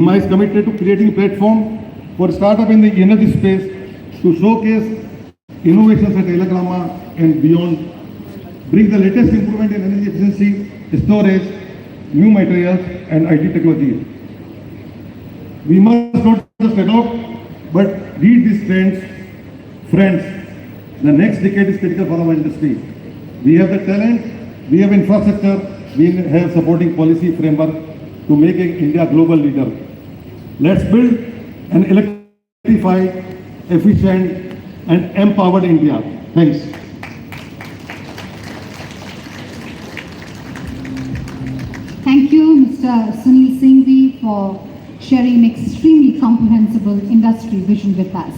IMA is committed to creating a platform for startup in the energy space to showcase innovations at Elagrama and beyond, bring the latest improvement in energy efficiency, storage, new materials and IT technology. We must not just adopt but lead these trends. Friends, the next decade is critical for our industry. We have the talent, we have infrastructure, we have supporting policy framework to make India a global leader. Let's build an electrified, efficient and empowered India. Thanks. Thank you, Mr. Sunil Singhvi, for sharing extremely comprehensible industry vision with us.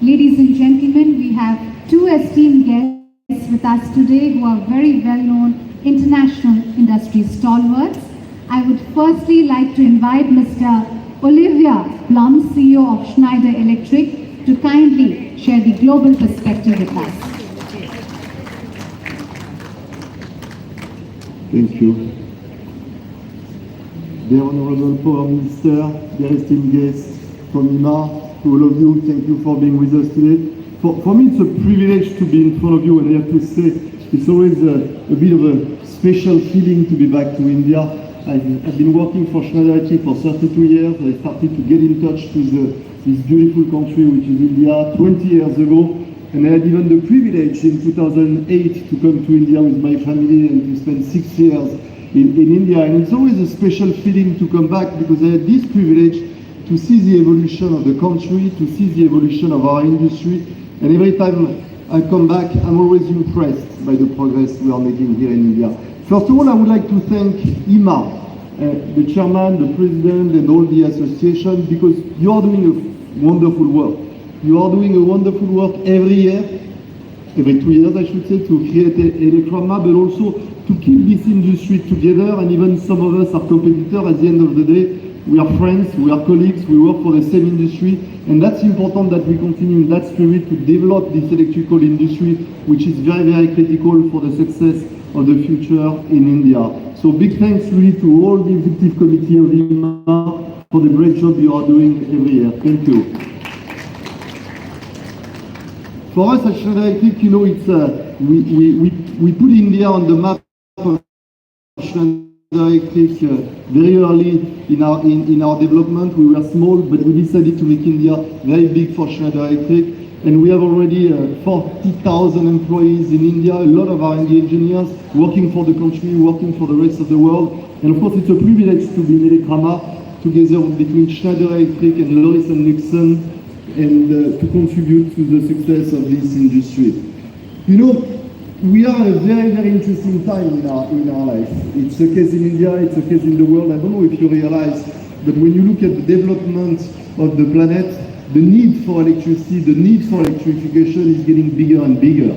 Ladies and gentlemen, we have two esteemed guests with us today who are very well-known international industry stalwarts. I would firstly like to invite Mr. Olivia Blum, CEO of Schneider Electric, to kindly share the global perspective with us. Thank you. Dear Honorable Prime Minister, dear esteemed guests from IMA, to all of you, thank you for being with us today. For me, it's a privilege to be in front of you, and I have to say, it's always a bit of a special feeling to be back to India. I've been working for Schneider Electric for 32 years. I started to get in touch with this beautiful country, which is India, 20 years ago. And I had even the privilege in 2008 to come to India with my family and to spend 6 years in India. And it's always a special feeling to come back because I had this privilege to see the evolution of the country, to see the evolution of our industry. And every time I come back, I'm always impressed by the progress we are making here in India. First of all, I would like to thank IMA, the chairman, the president, and all the association, because you are doing a wonderful work. You are doing a wonderful work every year, every 2 years, I should say, to create Electrama, but also to keep this industry together. And even some of us are competitors. At the end of the day, we are friends, we are colleagues, we work for the same industry, and that's important that we continue in that spirit to develop this electrical industry, which is very, very critical for the success of the future in India. So big thanks really to all the executive committee of IMA for the great job you are doing every year. Thank you. For us at Schneider Electric, you know, it's we put India on the map of Schneider Electric very early in our development. We were small, but we decided to make India very big for Schneider Electric. And we have already 40,000 employees in India, a lot of R&D engineers working for the country, working for the rest of the world. And of course, it's a privilege to be in Electrama together between Schneider Electric and Loris and Nixon, and to contribute to the success of this industry. You know, we are at a very, very interesting time in our life. It's a case in India, it's a case in the world. I don't know if you realize, but when you look at the development of the planet, the need for electricity, the need for electrification is getting bigger and bigger.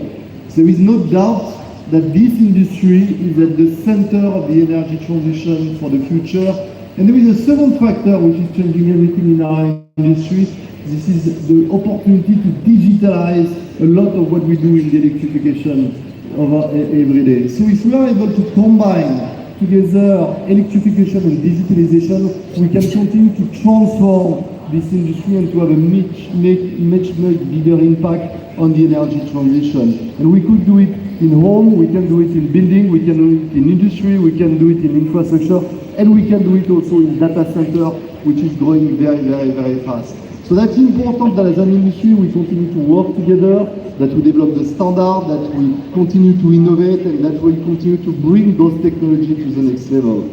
There is no doubt that this industry is at the center of the energy transition for the future. And there is a second factor which is changing everything in our industry. This is the opportunity to digitalize a lot of what we do in the electrification of our every day. So if we are able to combine together electrification and digitalization, we can continue to transform this industry and to have a much bigger impact on the energy transition. And we could do it in home, we can do it in building, we can do it in industry, we can do it in infrastructure, and we can do it also in data center, which is growing very, very, very fast. So that's important that as an industry we continue to work together, that we develop the standard, that we continue to innovate, and that we continue to bring those technologies to the next level.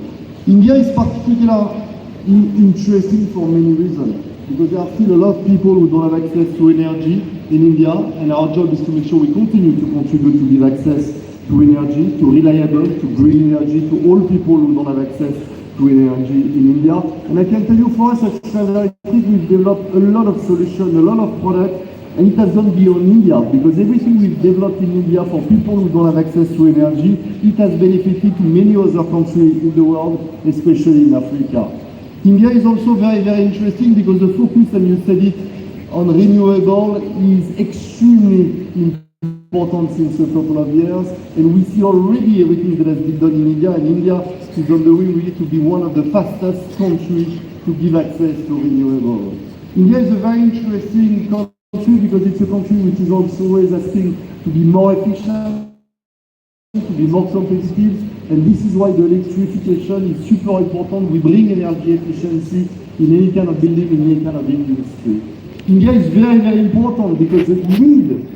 India is particularly interesting for many reasons, because there are still a lot of people who don't have access to energy in India, and our job is to make sure we continue to contribute to give access to energy, to reliable, to green energy, to all people who don't have access to energy in India. And I can tell you, for us at Schneider, I think we've developed a lot of solutions, a lot of products, and it has gone beyond India, because everything we've developed in India for people who don't have access to energy, it has benefited to many other countries in the world, especially in Africa. India is also very, very interesting because the focus, and you said it, on renewable is extremely important since a couple of years, and we see already everything that has been done in India, and India is on the way really to be one of the fastest countries to give access to renewable. India is a very interesting country because it's a country which is also always asking to be more efficient, to be more competitive, and this is why the electrification is super important. We bring energy efficiency in any kind of building, in any kind of industry. India is very, very important because the need